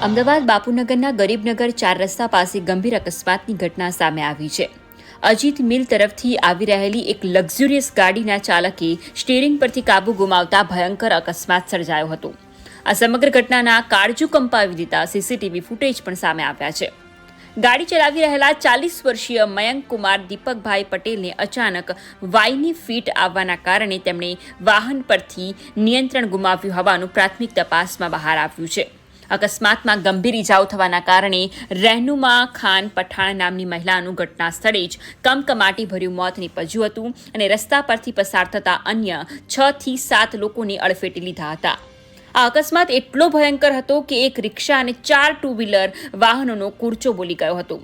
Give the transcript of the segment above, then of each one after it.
અમદાવાદ બાપુનગરના ગરીબનગર 4 રસ્તા પાસે ગંભીર અકસ્માતની ઘટના સામે આવી છે। અજીત મિલ તરફથી આવી રહેલી એક લક્ઝુરિયસ ગાડીના ચાલકે સ્ટીયરિંગ પરથી કાબુ ગુમાવતા ભયંકર અકસ્માત સર્જાયો હતો। આ સમગ્ર ઘટનાના કાળજુ કંપાવી દેતા સીસીટીવી ફૂટેજ પણ સામે આવ્યા છે। ગાડી ચલાવી રહેલા 40 વર્ષીય મયંક કુમાર દીપકભાઈ પટેલને અચાનક વાયની ફીટ આવવાના કારણે તેમણે વાહન પરથી નિયંત્રણ ગુમાવ્યું હોવાનું પ્રાથમિક તપાસમાં બહાર આવ્યું છે। અકસ્માતમાં ગંભીર ઇજાઓ થવાના કારણે રહેનુમા ખાન પઠાણ નામની મહિલાનું ઘટના સ્થળે જ કમકમાટીભર્યું મોત નીપજ્યું હતું અને રસ્તા પરથી પસાર થતા અન્ય 6 થી 7 લોકોને અડફેટે લીધા હતા। આ અકસ્માત એટલો ભયંકર હતો કે એક રિક્ષા અને 4 ટુ વ્હીલર વાહનોનો કૂરચો બોલી ગયો હતો।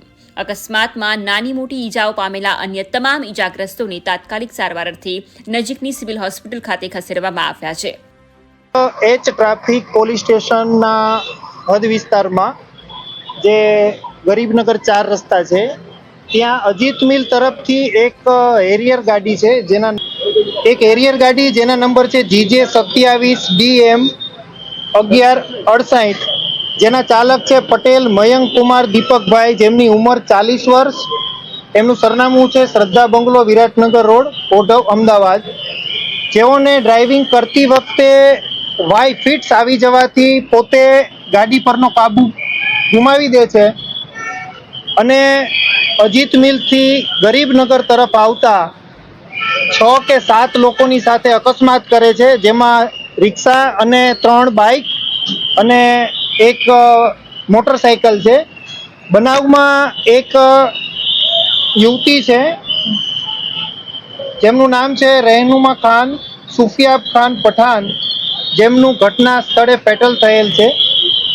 અકસ્માતમાં નાની મોટી ઈજાઓ પામેલા અન્ય તમામ ઈજાગ્રસ્તોને તાત્કાલિક સારવાર અર્થે નજીકની સિવિલ હોસ્પિટલ ખાતે ખસેડવામાં આવ્યા છે। એચ ટ્રાફિક પોલીસ સ્ટેશનના હદ વિસ્તારમાં જે ગરીબનગર 4 રસ્તા છે ત્યાં અજીત મિલ તરફથી એક હેરિયર ગાડી છે જેના નંબર છે GJ27BM 1168 જેના ચાલક છે પટેલ મયંક કુમાર દીપકભાઈ જેમની ઉંમર 40 વર્ષ। એમનું સરનામું છે શ્રદ્ધા બંગલો વિરાટનગર રોડ ઓઢવ અમદાવાદ। જેઓને ડ્રાઇવિંગ કરતી વખતે વાય ફિટ્સ આવી જવાથી પોતે ગાડી પરનો કાબુ ગુમાવી દે છે અને અજીત મિલથી ગરીબનગર તરફ આવતા 6 કે 7 લોકોની સાથે અકસ્માત કરે છે, જેમાં રિક્ષા અને 3 બાઇક અને એક મોટરસાઇકલ છે। બનાવમાં એક યુવતી છે જેમનું નામ છે રહેનુમા ખાન સુફિયાબ ખાન પઠાણ, જેમનું ઘટના સ્થળે ફેટલ થયેલ છે।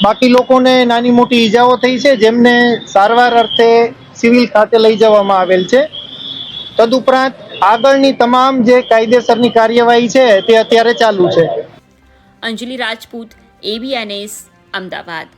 બાકી લોકોને નાની મોટી ઈજાઓ થઈ છે, જેમને સારવાર અર્થે સિવિલ ખાતે લઈ જવામાં આવેલ છે। તદુપરાંત આગળની તમામ જે કાયદેસરની કાર્યવાહી છે તે અત્યારે ચાલુ છે। અંજલિ રાજપૂત, ABNS, અમદાવાદ।